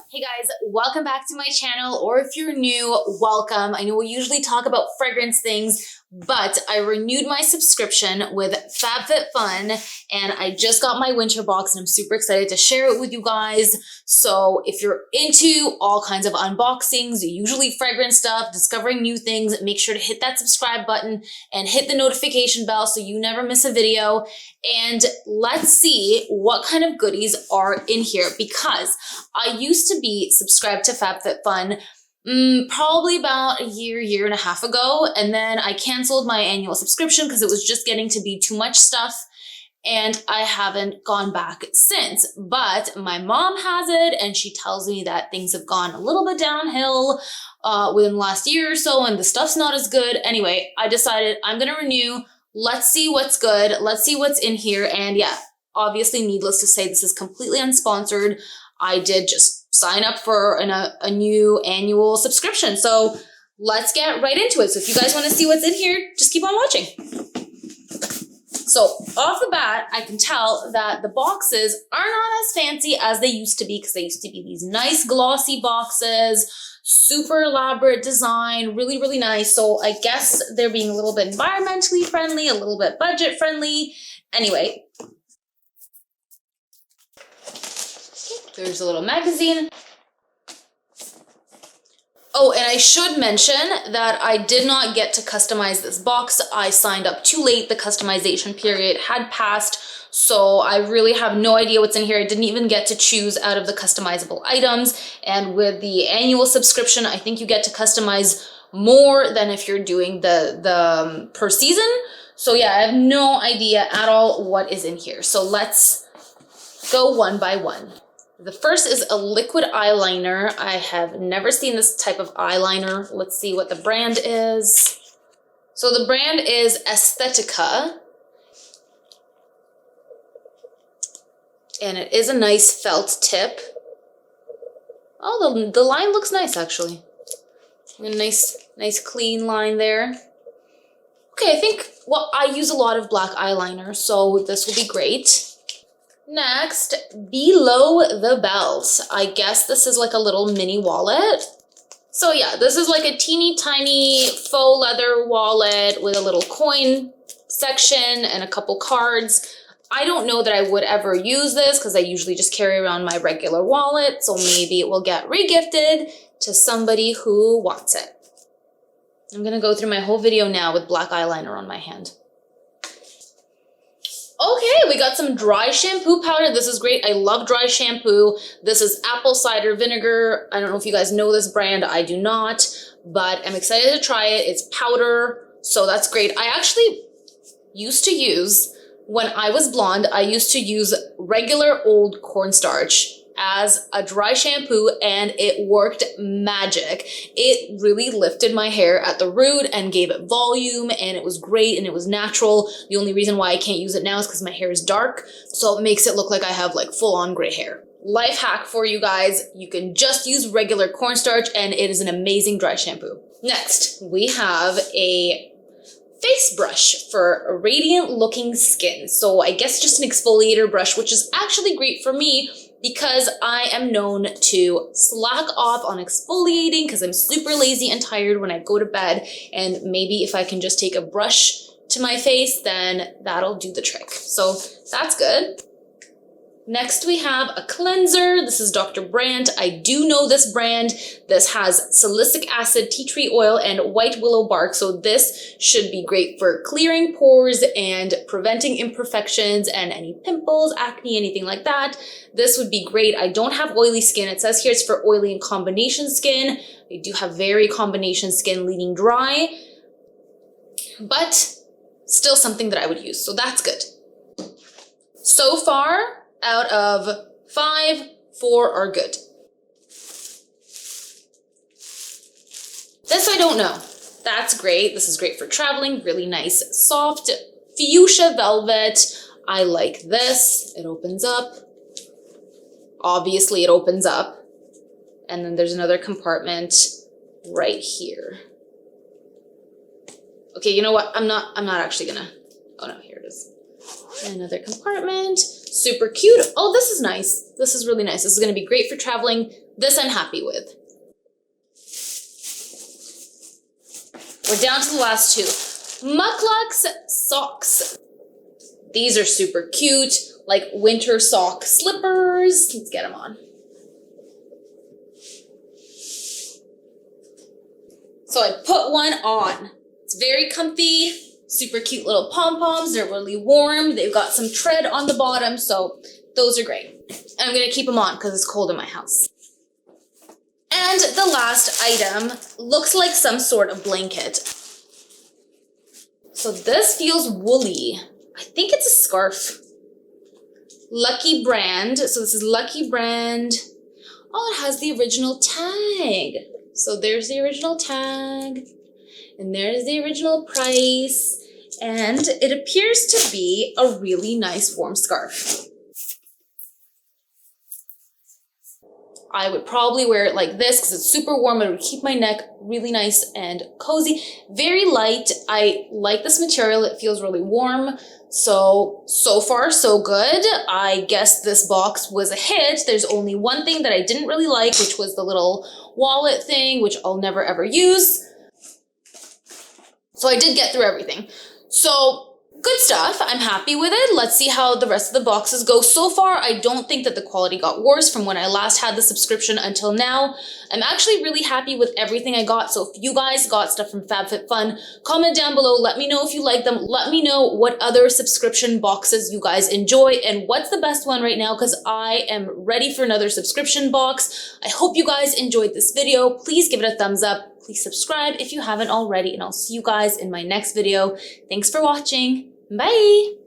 Hey guys, welcome back to my channel, or if you're new, welcome. I know we usually talk about fragrance things, but I renewed my subscription with FABFITFUN and I just got my winter box and I'm super excited to share it with you guys. So if you're into all kinds of unboxings, usually fragrance stuff, discovering new things, make sure to hit that subscribe button and hit the notification bell so you never miss a video. And let's see what kind of goodies are in here, because I used to be subscribed to FABFITFUN probably about a year and a half ago, and then I canceled my annual subscription because it was just getting to be too much stuff, and I haven't gone back since. But my mom has it, and she tells me that things have gone a little bit downhill within the last year or so, and the stuff's not as good. Anyway, I decided I'm gonna renew. Let's see what's good. Let's see what's in here. And yeah, obviously needless to say, this is completely unsponsored. I did just sign up for a new annual subscription. So let's get right into it. So if you guys want to see what's in here, just keep on watching. So off the bat, I can tell that the boxes are not as fancy as they used to be, because they used to be these nice glossy boxes, super elaborate design, really, really nice. So I guess they're being a little bit environmentally friendly, a little bit budget friendly. Anyway, there's a little magazine. Oh, and I should mention that I did not get to customize this box. I signed up too late. The customization period had passed, so I really have no idea what's in here. I didn't even get to choose out of the customizable items. And with the annual subscription, I think you get to customize more than if you're doing the per season. So yeah, I have no idea at all what is in here. So let's go one by one. The first is a liquid eyeliner. I have never seen this type of eyeliner. Let's see what the brand is. So the brand is Aesthetica. And it is a nice felt tip. Oh, the line looks nice, actually. A nice clean line there. Okay, I think, well, I use a lot of black eyeliner, so this will be great. Next, below the belt. I guess this is like a little mini wallet. So yeah, this is like a teeny tiny faux leather wallet with a little coin section and a couple cards. I don't know that I would ever use this because I usually just carry around my regular wallet, so maybe it will get regifted to somebody who wants it. I'm gonna go through my whole video now with black eyeliner on my hand. Okay, we got some dry shampoo powder. This is great. I love dry shampoo. This is apple cider vinegar. I don't know if you guys know this brand. I do not, but I'm excited to try it. It's powder, so that's great. I actually used to use, when I was blonde, I used to use regular old cornstarch as a dry shampoo, and it worked magic. It really lifted my hair at the root and gave it volume, and it was great and it was natural. The only reason why I can't use it now is because my hair is dark, so it makes it look like I have like full-on gray hair. Life hack for you guys, you can just use regular cornstarch and it is an amazing dry shampoo. Next, we have a face brush for radiant looking skin. So I guess just an exfoliator brush, which is actually great for me because I am known to slack off on exfoliating because I'm super lazy and tired when I go to bed. And maybe if I can just take a brush to my face, then that'll do the trick. So that's good. Next, we have a cleanser. This is Dr. Brandt. I do know this brand. This has salicylic acid, tea tree oil, and white willow bark. So this should be great for clearing pores and preventing imperfections and any pimples, acne, anything like that. This would be great. I don't have oily skin. It says here it's for oily and combination skin. I do have very combination skin leaning dry, but still something that I would use. So that's good. So far, out of 5, 4 are good. This I don't know. That's great. This is great for traveling. Really nice, soft fuchsia velvet. I like this. It opens up. Obviously, it opens up. And then there's another compartment right here. Okay, you know what? I'm not actually gonna. Oh no, here it is. Another compartment. Super cute. Oh, this is nice. This is really nice. This is gonna be great for traveling. This I'm happy with. We're down to the last two. Mucklucks socks. These are super cute, like winter sock slippers. Let's get them on. So I put one on. It's very comfy, super cute little pom-poms. They're really warm. They've got some tread on the bottom, so those are great. And I'm gonna keep them on because it's cold in my house. And the last item looks like some sort of blanket. So this feels woolly. I think it's a scarf. Lucky brand. So this is Lucky brand. Oh, it has the original tag. So there's the original tag. And there's the original price. And it appears to be a really nice warm scarf. I would probably wear it like this because it's super warm. It would keep my neck really nice and cozy. Very light. I like this material. It feels really warm. So far, so good. I guess this box was a hit. There's only one thing that I didn't really like, which was the little wallet thing, which I'll never ever use. So I did get through everything. So good stuff. I'm happy with it. Let's see how the rest of the boxes go. So far, I don't think that the quality got worse from when I last had the subscription until now. I'm actually really happy with everything I got. So if you guys got stuff from FabFitFun, comment down below. Let me know if you like them. Let me know what other subscription boxes you guys enjoy and what's the best one right now because I am ready for another subscription box. I hope you guys enjoyed this video. Please give it a thumbs up. Please subscribe if you haven't already, and I'll see you guys in my next video. Thanks for watching. Bye!